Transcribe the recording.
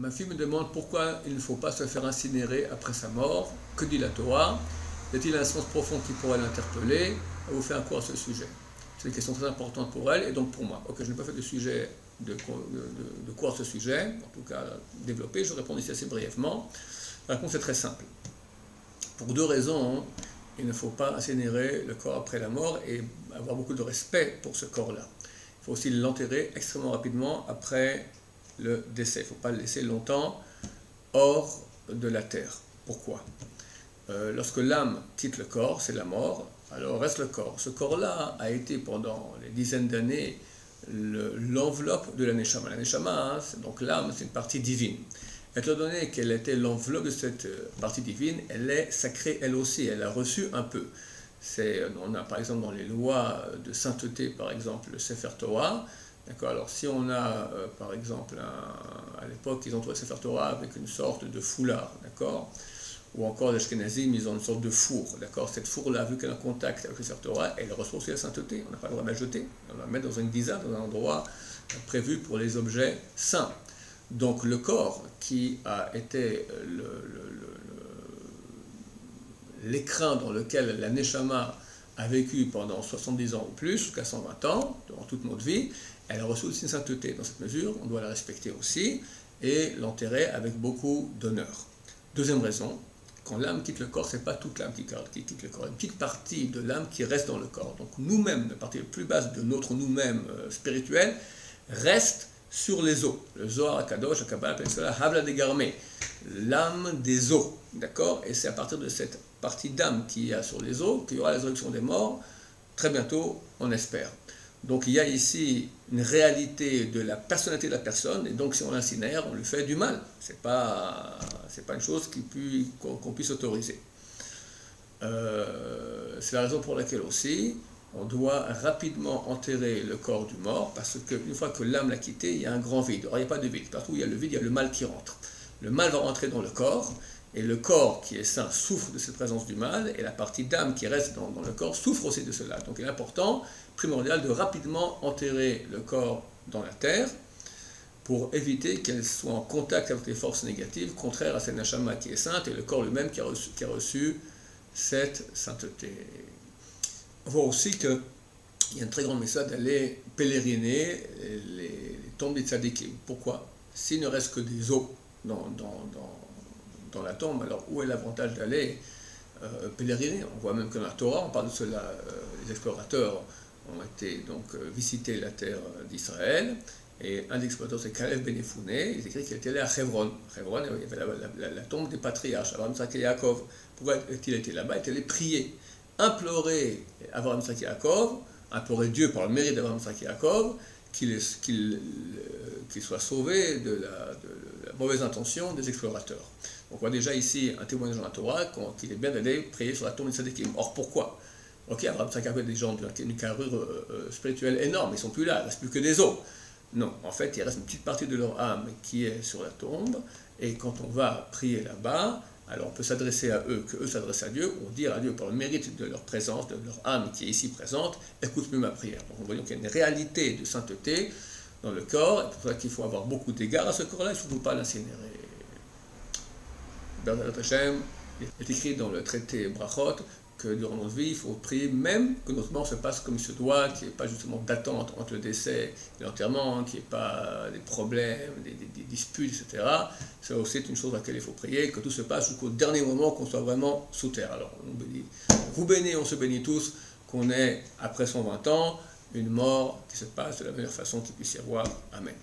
Ma fille me demande pourquoi il ne faut pas se faire incinérer après sa mort. Que dit la Torah? Y a-t-il un sens profond qui pourrait l'interpeller? Elle vous fait un cours à ce sujet. C'est une question très importante pour elle et donc pour moi. Ok, je n'ai pas fait de sujet de cours à ce sujet, en tout cas développé, je réponds ici assez brièvement. La réponse est très simple. Pour deux raisons, il ne faut pas incinérer le corps après la mort et avoir beaucoup de respect pour ce corps-là. Il faut aussi l'enterrer extrêmement rapidement après le décès. Il ne faut pas le laisser longtemps hors de la terre. Pourquoi? Lorsque l'âme quitte le corps, c'est la mort, alors reste le corps. Ce corps-là a été pendant les dizaines d'années l'enveloppe de la Neshama. La Neshama, donc l'âme, c'est une partie divine. Étant donné qu'elle était l'enveloppe de cette partie divine, elle est sacrée elle aussi, elle a reçu un peu. On a par exemple dans les lois de sainteté, par exemple le Sefer Torah. D'accord. Alors si on a par exemple, à l'époque ils ont trouvé le Sefer Torah avec une sorte de foulard, d'accord, ou encore les Ashkenazim, ils ont une sorte de four, d'accord. Cette four-là, vu qu'elle est en contact avec le Sefer Torah, elle reçoit aussi la sainteté. On n'a pas le droit de la jeter, on la met dans une guisa, dans un endroit prévu pour les objets saints. Donc le corps qui a été l'écrin dans lequel la Neshama a vécu pendant 70 ans ou plus, jusqu'à 120 ans, durant toute notre vie, elle a reçu aussi une sainteté. Dans cette mesure, on doit la respecter aussi et l'enterrer avec beaucoup d'honneur. Deuxième raison, quand l'âme quitte le corps, ce n'est pas toute l'âme qui quitte le corps, une petite partie de l'âme qui reste dans le corps. Donc nous-mêmes, la partie la plus basse de notre nous-mêmes spirituel, reste sur les os. Le Zohar Akadosh, la Kabbalah appelle cela Havla Degarmé, l'âme des os, d'accord. Et c'est à partir de cette partie d'âme qu'il y a sur les os qu'il y aura la résurrection des morts, très bientôt, on espère. Donc il y a ici une réalité de la personnalité de la personne, et donc si on l'incinère, on lui fait du mal. C'est pas une chose qu'on puisse autoriser. C'est la raison pour laquelle aussi, on doit rapidement enterrer le corps du mort, parce qu'une fois que l'âme l'a quitté, il y a un grand vide. Alors il n'y a pas de vide. Partout où il y a le vide, il y a le mal qui rentre. Le mal va rentrer dans le corps, et le corps qui est sain souffre de cette présence du mal, et la partie d'âme qui reste dans le corps souffre aussi de cela. Donc il est important, primordial, de rapidement enterrer le corps dans la terre, pour éviter qu'elle soit en contact avec les forces négatives, contraires à cette Neshama qui est sainte, et le corps lui-même qui a reçu cette sainteté. On voit aussi qu'il y a un très grand message d'aller pèleriner les tombes des tzadikim. Pourquoi? S'il ne reste que des os dans la tombe, alors où est l'avantage d'aller pèleriner? On voit même que dans la Torah, on parle de cela, les explorateurs ont été donc visiter la terre d'Israël, et un des explorateurs, c'est Kalev Ben Yefouné, il écrit qu'il était allé à Hebron. Hebron, il y avait la tombe des patriarches, Abraham, Isaac et Yaakov. Pourquoi est-il été là-bas? Il était allé prier, implorer Abraham, Isaac et Yaakov, implorer Dieu par le mérite d'Abraham, Isaac et Yaakov, qu'il soit sauvé de la mauvaise intention des explorateurs. Donc on voit déjà ici un témoignage dans la Torah qu'il est bien d'aller prier sur la tombe des tzadikim. Or pourquoi? Ok, Abraham, Isaac et Yaakov, des gens d'une carrure spirituelle énorme, ils ne sont plus là, il ne reste plus que des os. Non, en fait, il reste une petite partie de leur âme qui est sur la tombe, et quand on va prier là-bas, alors on peut s'adresser à eux, qu'eux s'adressent à Dieu, ou dire à Dieu par le mérite de leur présence, de leur âme qui est ici présente, écoute mieux ma prière. Donc on voit qu'il y a une réalité de sainteté dans le corps, et pour ça qu'il faut avoir beaucoup d'égards à ce corps-là, il ne faut pas l'incinérer. Bernard Hashem est écrit dans le traité Brachot que durant notre vie, il faut prier même que notre mort se passe comme il se doit, qu'il n'y ait pas justement d'attente entre le décès et l'enterrement, qu'il n'y ait pas des problèmes, des disputes, etc. Ça aussi est une chose à laquelle il faut prier, que tout se passe jusqu'au dernier moment qu'on soit vraiment sous terre. Alors, vous bénissez, on se bénit tous, qu'on ait, après 120 ans, une mort qui se passe de la meilleure façon qu'il puisse y avoir. Amen.